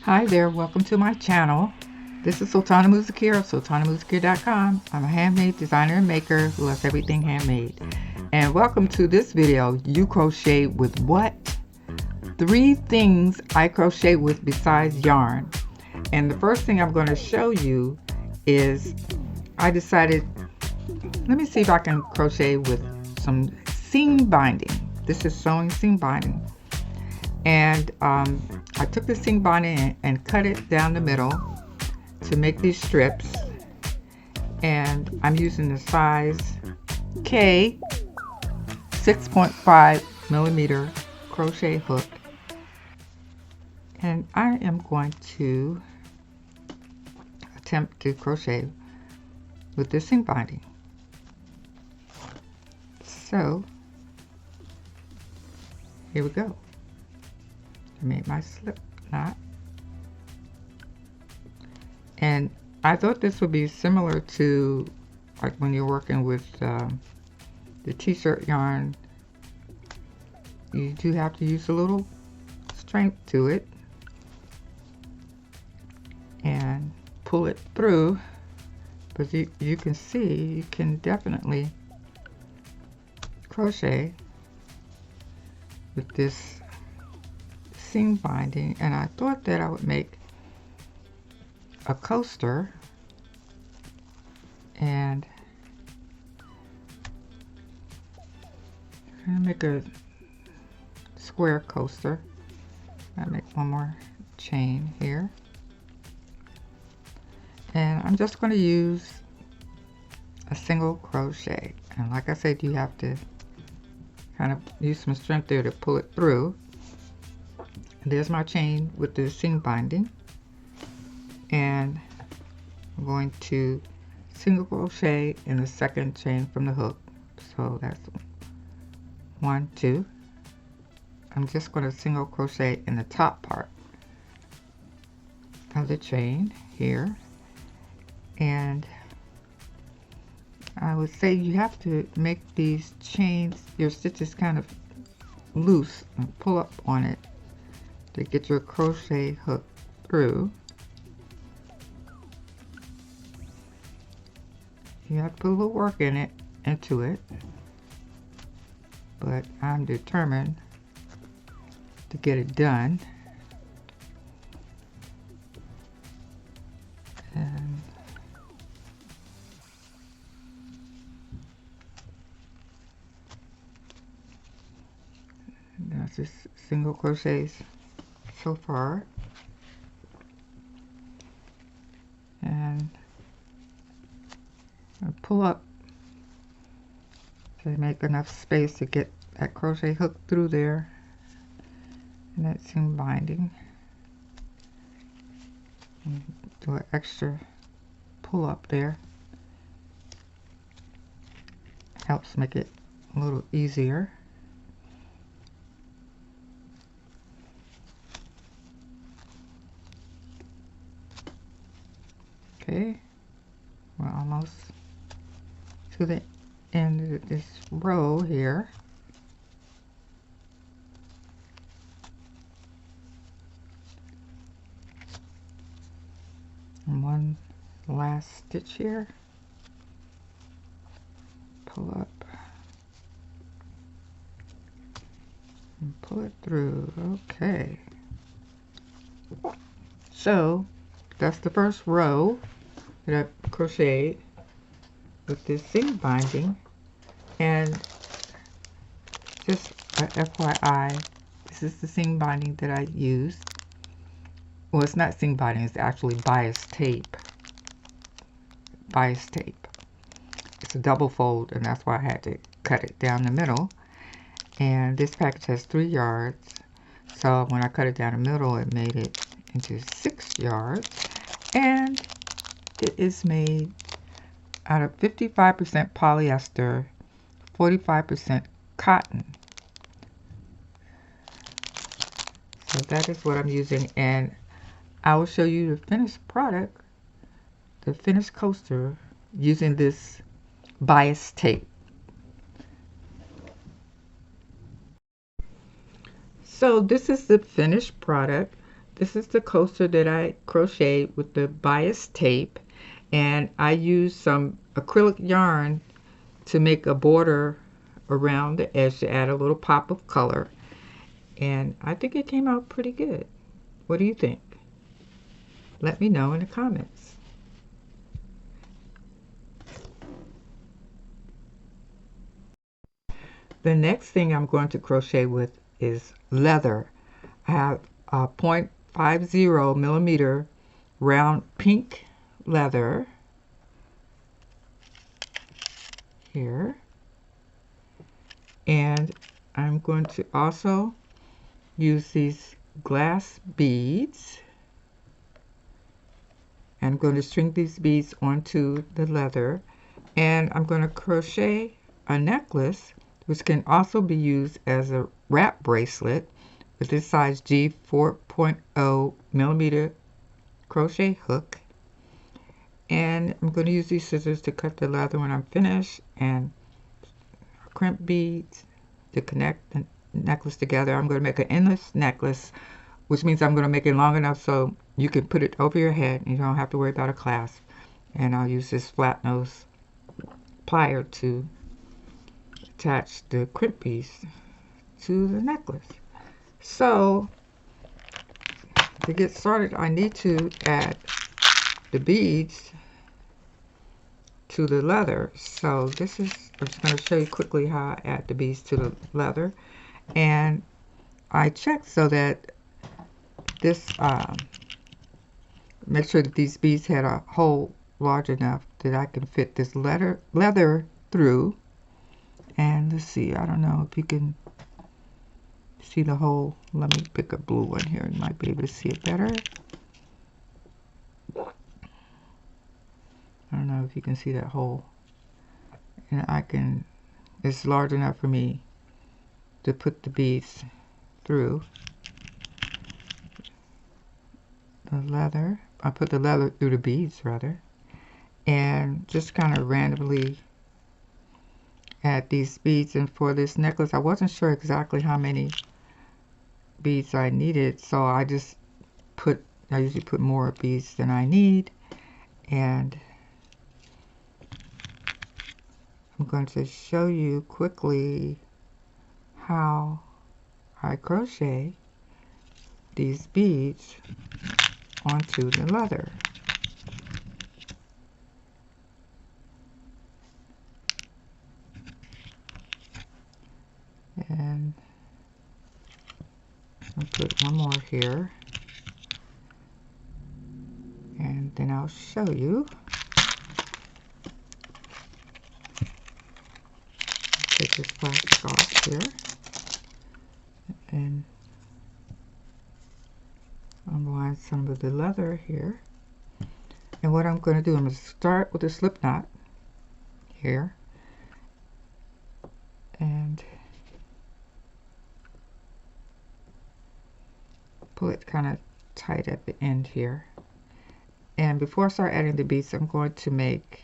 Hi there, welcome to my channel. This is Sultana Muzikir of sultanamuzikir.com. I'm a handmade designer and maker who loves everything handmade. And welcome to this video. You crochet with what? 3 things I crochet with besides yarn. And the first thing I'm going to show you is I decided, let me see if I can crochet with some seam binding. This is sewing seam binding. And I took the seam binding and cut it down the middle to make these strips. And I'm using the size K 6.5 millimeter crochet hook. And I am going to attempt to crochet with this seam binding. So here we go. I made my slip knot, and I thought this would be similar to like when you're working with the t-shirt yarn. You do have to use a little strength to it and pull it through, but you can see you can definitely crochet with this seam binding. And I thought that I would make a coaster, and I'm gonna make a square coaster. I make one more chain here, and I'm just going to use a single crochet. And like I said, you have to kind of use some strength there to pull it through. There's my chain with the seam binding, and I'm going to single crochet in the second chain from the hook. So that's 1, 2. I'm just going to single crochet in the top part of the chain here, and I would say you have to make these chains, your stitches kind of loose, and pull up on it to get your crochet hook through. You have to put a little work into it, but I'm determined to get it done. And that's just single crochets so far, and I pull up to make enough space to get that crochet hook through there and that seam binding, and do an extra pull up there. Helps make it a little easier. Okay, we're almost to the end of this row here. And one last stitch here. Pull up and pull it through. Okay. So that's the first row that I crocheted with this seam binding. And just a FYI, this is the seam binding that I used. Well, it's not seam binding, it's actually bias tape. Bias tape. It's a double fold, and that's why I had to cut it down the middle. And this package has 3 yards. So when I cut it down the middle, it made it into 6 yards. And it is made out of 55% polyester, 45% cotton. So that is what I'm using, and I will show you the finished product, the finished coaster, using this bias tape. So this is the finished product. This is the coaster that I crocheted with the bias tape, and I used some acrylic yarn to make a border around the edge to add a little pop of color, and I think it came out pretty good. What do you think? Let me know in the comments. The next thing I'm going to crochet with is leather. I have a 0.50 millimeter round pink leather here, and I'm going to also use these glass beads. I'm going to string these beads onto the leather, and I'm going to crochet a necklace which can also be used as a wrap bracelet with this size G 4.0 millimeter crochet hook. And I'm going to use these scissors to cut the leather when I'm finished, and crimp beads to connect the necklace together. I'm going to make an endless necklace, which means I'm going to make it long enough so you can put it over your head and you don't have to worry about a clasp. And I'll use this flat nose plier to attach the crimp piece to the necklace. So to get started, I need to add the beads to the leather. So this is, I'm just going to show you quickly how I add the beads to the leather. And I checked so that this, make sure that these beads had a hole large enough that I can fit this leather through. And let's see, I don't know if you can see the hole. Let me pick a blue one here. You might be able to see it better. I don't know if you can see that hole. And I can, it's large enough for me to put the beads through the leather. I put the leather through the beads rather, and just kind of randomly add these beads. And for this necklace, I wasn't sure exactly how many beads I needed, so I just put, I usually put more beads than I need. And I'm going to show you quickly how I crochet these beads onto the leather. And I'll put one more here, and then I'll show you. Take this plastic off here, and unwind some of the leather here. And what I'm going to do, I'm going to start with a slip knot here, and pull it kind of tight at the end here. And before I start adding the beads, I'm going to make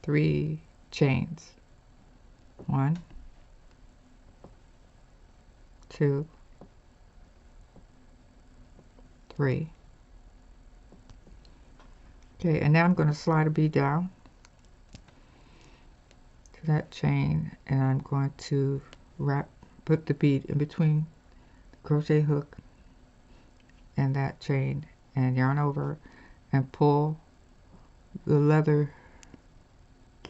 3 chains. 1, 2, 3. Okay, and now I'm going to slide a bead down to that chain, and I'm going to put the bead in between the crochet hook and that chain, and yarn over and pull the leather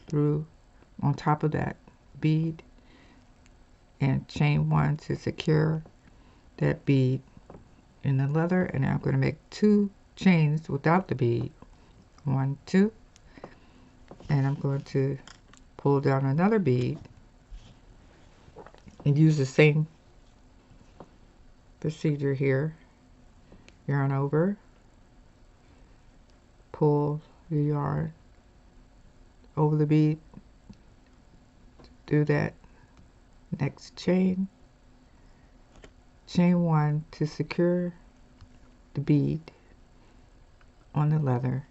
through on top of that bead, and chain 1 to secure that bead in the leather. And I'm going to make 2 chains without the bead. 1, 2, and I'm going to pull down another bead and use the same procedure here. Yarn over, pull the yarn over the bead, do that next chain, chain 1 to secure the bead on the leather,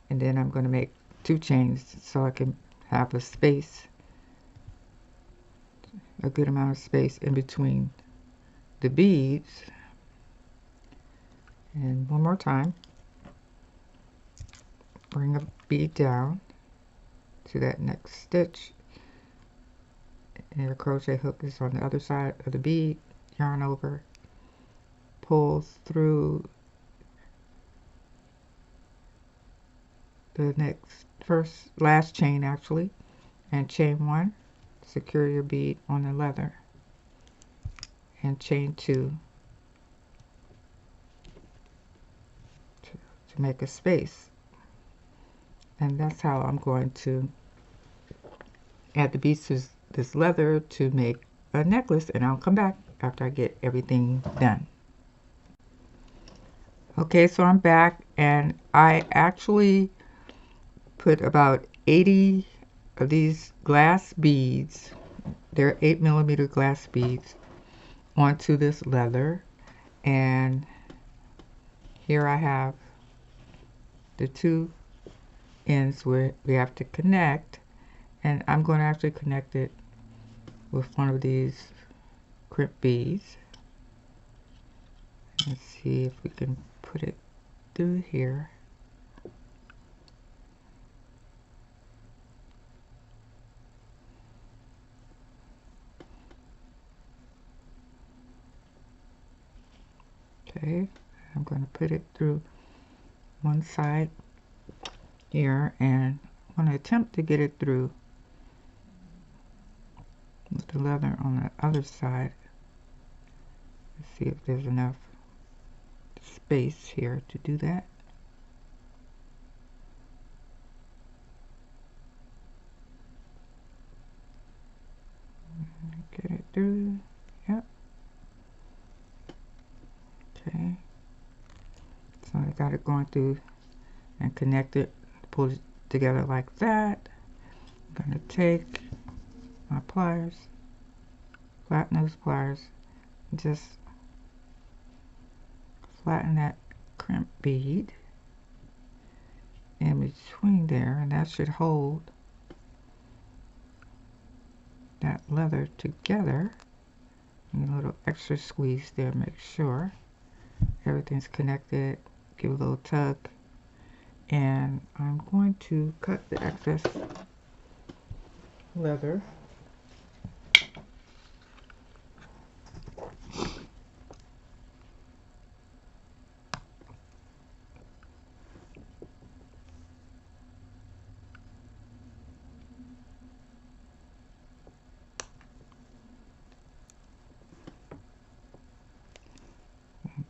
and then I'm going to make 2 chains so I can have a space, a good amount of space in between the beads. And one more time, bring a bead down to that next stitch, and your crochet hook is on the other side of the bead. Yarn over, pulls through the last chain actually, and chain 1, secure your bead on the leather, and chain 2 to make a space. And that's how I'm going to add the beads to this leather to make a necklace, and I'll come back after I get everything done. Okay, so I'm back, and I actually put about 80 of these glass beads, they're 8mm glass beads, onto this leather. And here I have the 2 ends where we have to connect, and I'm going to actually connect it with one of these crimp beads. Let's see if we can put it through here. Okay, I'm going to put it through one side here, and I'm going to attempt to get it through with the leather on the other side. Let's see if there's enough space here to do that. Get it through. Yep. Okay. So I got it going through and connect it, pull it together like that. I'm going to take my pliers, flat nose pliers, and just flatten that crimp bead in between there, and that should hold that leather together. And a little extra squeeze there, make sure everything's connected. Give a little tug, and I'm going to cut the excess leather.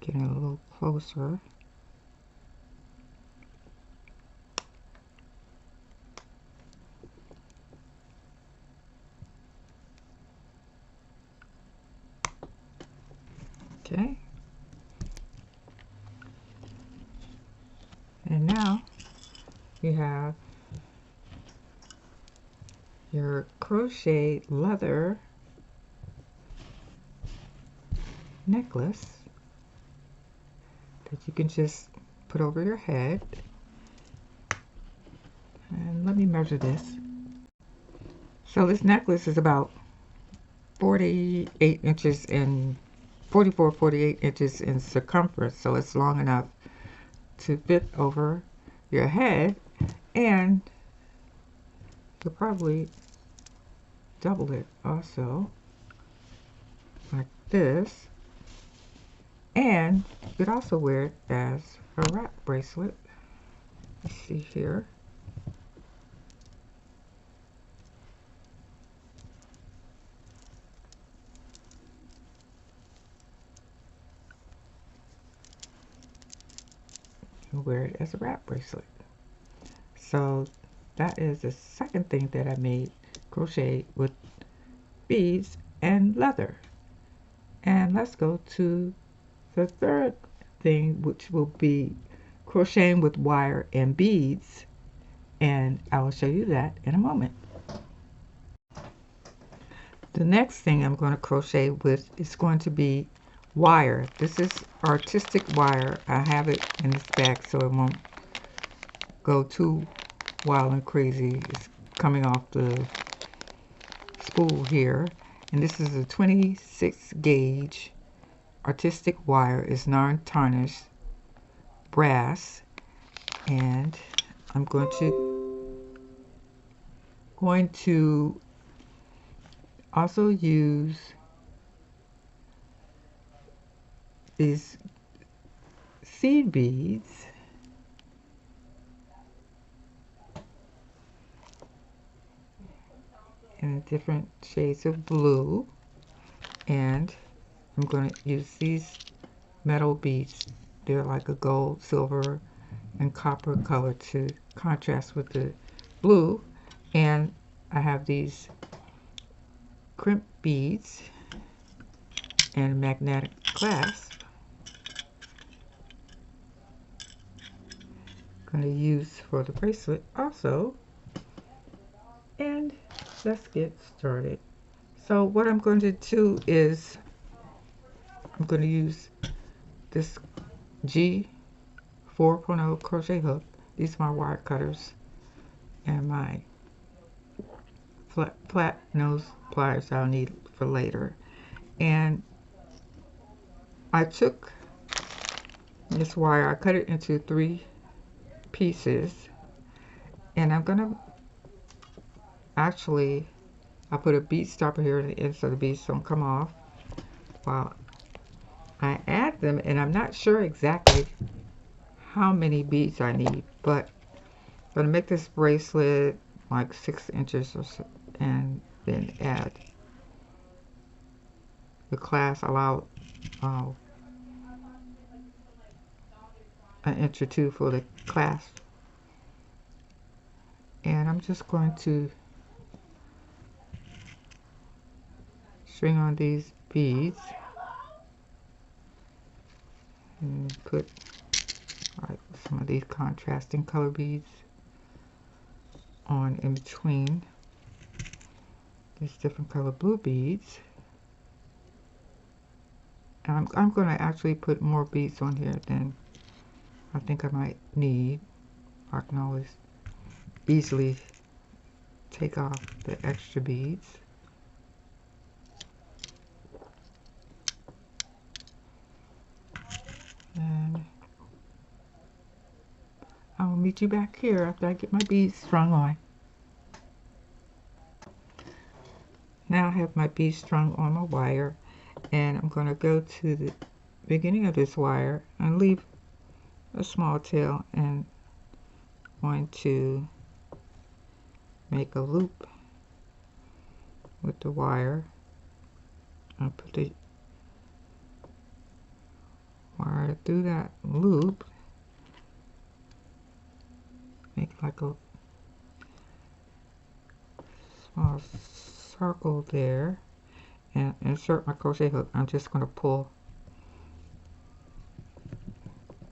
Getting a little closer. Okay. And now you have your crochet leather necklace that you can just put over your head. And let me measure this. So this necklace is about 48 inches in 48 inches in circumference, so it's long enough to fit over your head, and you'll probably double it also like this, and you could also wear it as a wrap bracelet. Let's see here. You'll wear it as a wrap bracelet. So that is the second thing that I made, crochet with beads and leather. And let's go to the third thing, which will be crocheting with wire and beads, and I will show you that in a moment. The next thing I'm going to crochet with is going to be wire. This is artistic wire. I have it in this bag so it won't go too wild and crazy. It's coming off the spool here, and this is a 26 gauge artistic wire. It's non-tarnished, brass, and I'm going to also use these seed beads in different shades of blue, and I'm going to use these metal beads. They're like a gold, silver, and copper color to contrast with the blue. And I have these crimp beads and a magnetic clasp. Going to use for the bracelet also. And let's get started. So what I'm going to do is I'm going to use this G 4.0 crochet hook. These are my wire cutters and my flat nose pliers I'll need for later. And I took this wire, I cut it into 3 pieces, and I'm gonna actually, I put a bead stopper here at the end so the beads don't come off while I add them, and I'm not sure exactly how many beads I need, but I'm gonna make this bracelet like 6 inches or so, and then add the clasp, allow an inch or 2 for the clasp. And I'm just going to string on these beads and put like some of these contrasting color beads on in between these different color blue beads. And I'm going to actually put more beads on here than I think I might need. I can always easily take off the extra beads. And I will meet you back here after I get my beads strung on. Now I have my beads strung on my wire, and I'm going to go to the beginning of this wire and leave a small tail, and I'm going to make a loop with the wire and put the wire through that loop, make like a small circle there, and insert my crochet hook. I'm just going to pull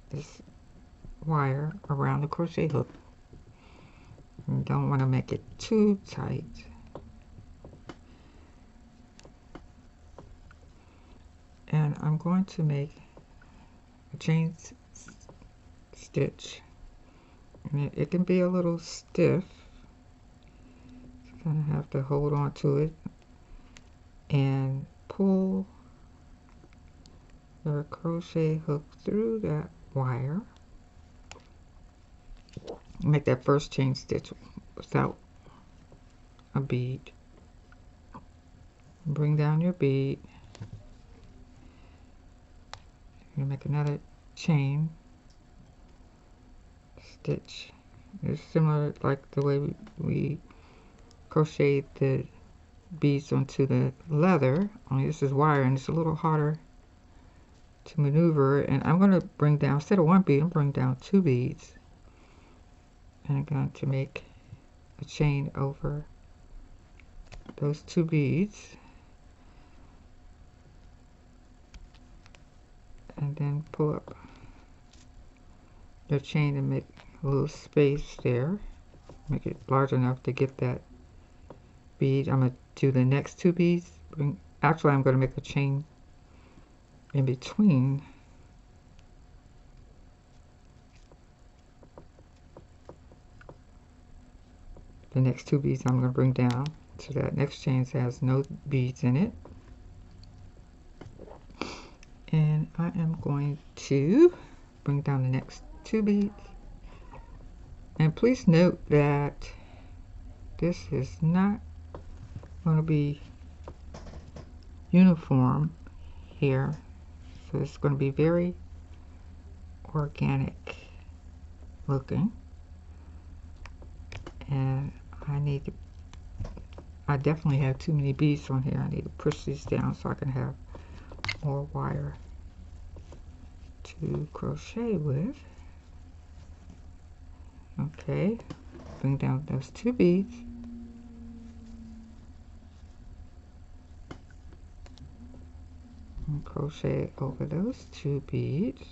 this wire around the crochet hook. You don't want to make it too tight. And I'm going to make a chain stitch. And it can be a little stiff. You kind of have to hold on to it and pull your crochet hook through that wire. Make that first chain stitch without a bead. Bring down your bead. You make another chain stitch. It's similar like the way we crochet the beads onto the leather, only this is wire and it's a little harder to maneuver. And I'm going to bring down, instead of 1 bead, I'm bring down 2 beads, and I'm going to make a chain over those 2 beads, and then pull up your chain and make a little space there, make it large enough to get that bead. I'm going to do the next 2 beads. Actually, I'm going to make a chain in between the next 2 beads. I'm going to bring down so that next chain has no beads in it. And I am going to bring down the next 2 beads. And please note that this is not going to be uniform here, so it's going to be very organic looking. And I definitely have too many beads on here. I need to push these down so I can have more wire to crochet with. Okay, bring down those 2 beads. And crochet over those 2 beads.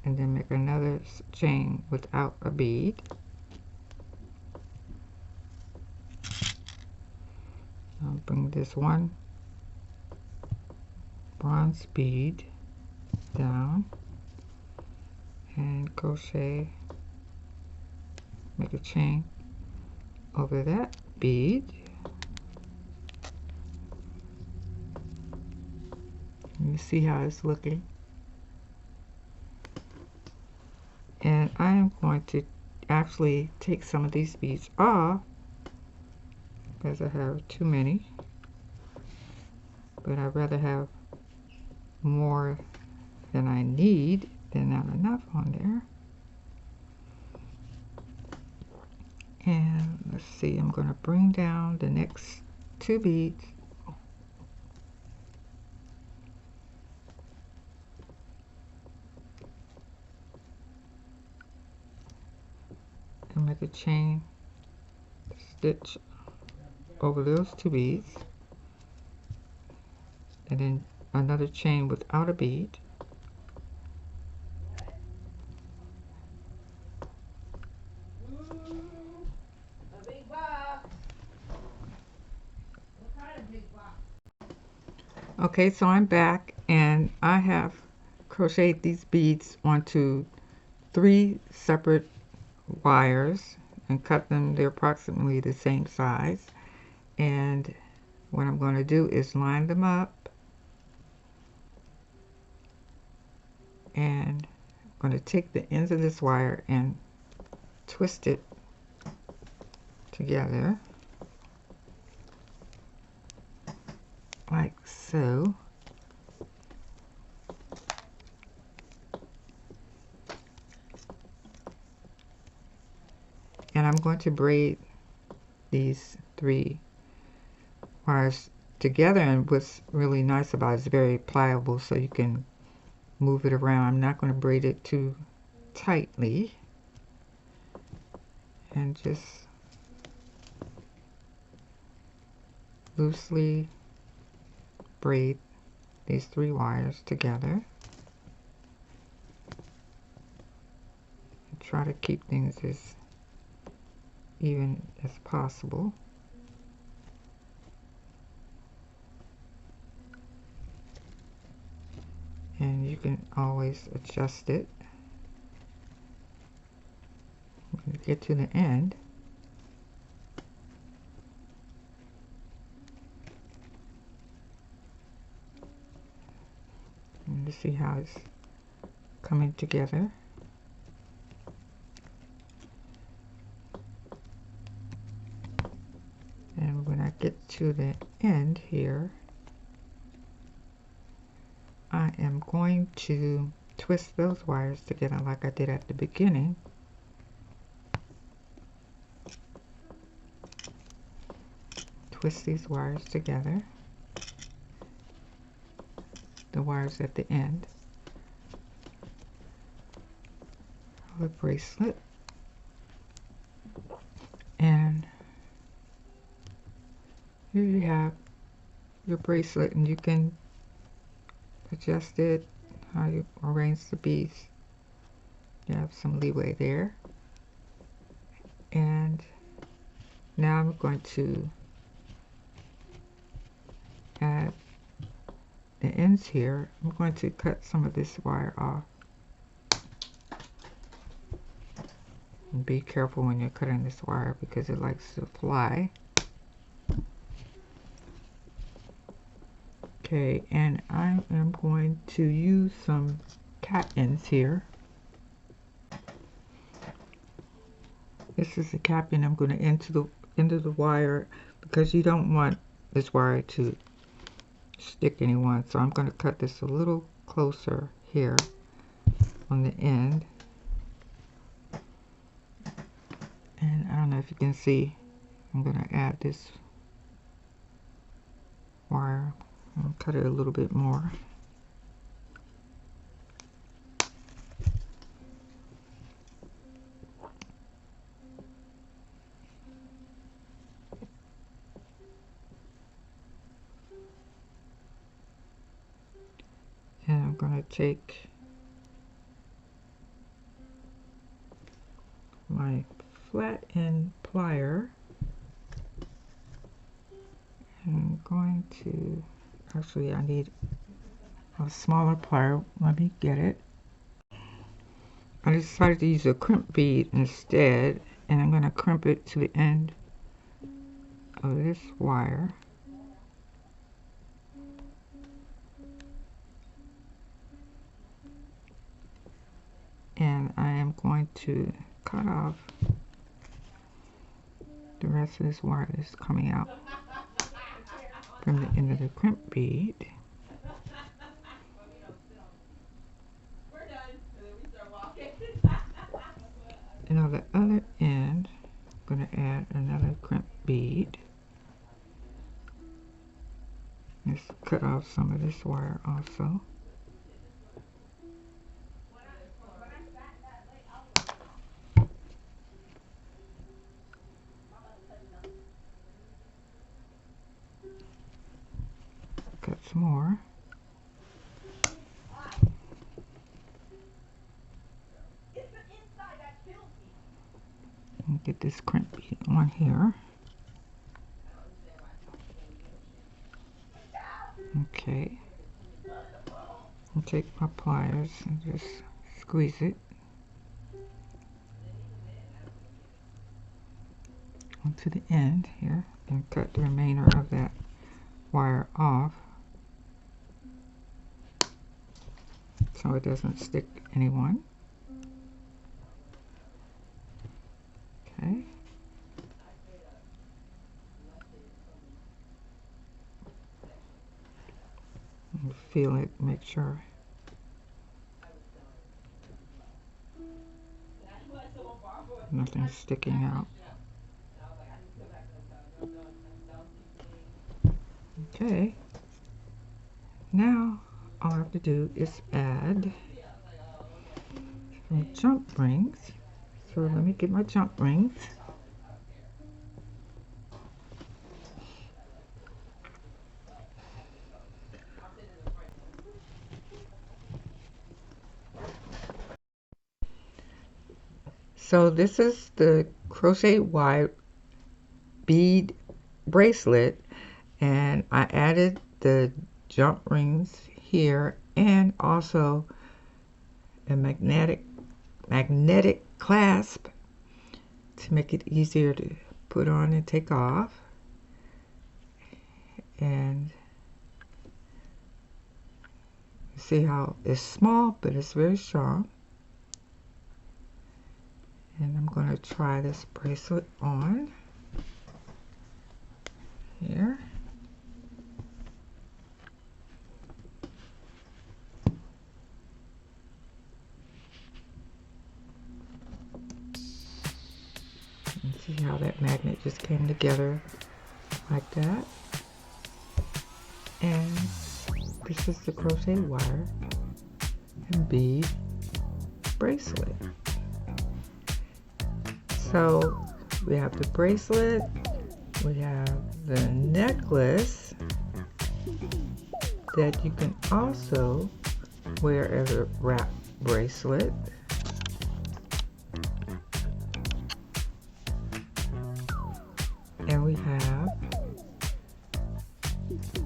And then make another chain without a bead. I'll bring this one bronze bead down and crochet, make a chain over that bead. You see how it's looking. And I am going to actually take some of these beads off because I have too many, but I'd rather have more than I need than not enough on there. And let's see, I'm going to bring down the next 2 beads and make a chain stitch over those 2 beads, and then another chain without a bead. Okay, so I'm back and I have crocheted these beads onto 3 separate wires and cut them. They're approximately the same size. And what I'm going to do is line them up, and I'm going to take the ends of this wire and twist it together like so. And I'm going to braid these 3 wires together, and what's really nice about it is very pliable, so you can move it around. I'm not going to braid it too tightly, and just loosely braid these 3 wires together. And try to keep things as even as possible. And you can always adjust it when you get to the end. And you see how it's coming together. And when I get to the end here, I am going to twist those wires together like I did at the beginning. Twist these wires together, the wires at the end of the bracelet, and here you have your bracelet, and you can adjust it how you arrange the beads. You have some leeway there. And now I'm going to add the ends here. I'm going to cut some of this wire off. And be careful when you're cutting this wire because it likes to fly. Okay, and I am going to use some cap ends here. This is the cap end I'm going to end to the end of the wire because you don't want this wire to stick anyone. So I'm going to cut this a little closer here on the end. And I don't know if you can see, I'm going to add this wire. I'll cut it a little bit more. And I'm going to take my flat end plier. I'm going to, actually I need a smaller plier. Let me get it. I decided to use a crimp bead instead, and I'm going to crimp it to the end of this wire. And I am going to cut off the rest of this wire that's coming out from the end of the crimp bead. And on the other end, I'm going to add another crimp bead. Let's cut off some of this wire also. Cut some more. And get this crimp bead on here. Okay. And take my pliers and just squeeze it onto the end here and cut the remainder of that wire off so it doesn't stick anyone. Okay. And feel it, make sure. Nothing's sticking out. Okay. Now all I have to do is add some jump rings. So let me get my jump rings. So this is the crochet wide bead bracelet, and I added the jump rings here and also a magnetic clasp to make it easier to put on and take off. And see how it's small but it's very strong. And I'm going to try this bracelet on here. And see how that magnet just came together like that. And this is the crochet wire and bead bracelet. So we have the bracelet, we have the necklace that you can also wear as a wrap bracelet. And we have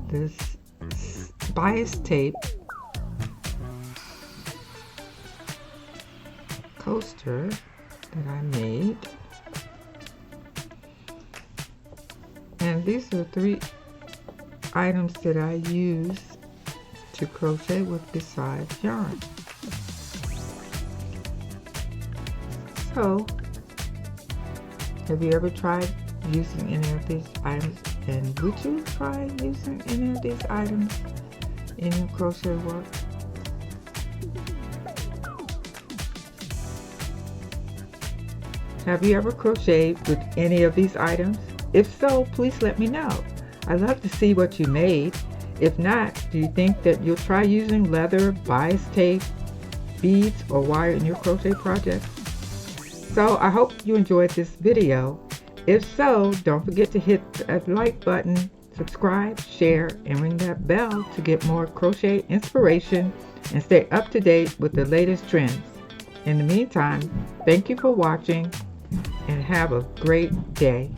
this bias tape coaster that I made. And these are 3 items that I use to crochet with besides yarn. So, have you ever tried using any of these items? And would you try using any of these items in your crochet work? Have you ever crocheted with any of these items? If so, please let me know. I'd love to see what you made. If not, do you think that you'll try using leather, bias tape, beads, or wire in your crochet project? So I hope you enjoyed this video. If so, don't forget to hit that like button, subscribe, share, and ring that bell to get more crochet inspiration and stay up to date with the latest trends. In the meantime, thank you for watching and have a great day.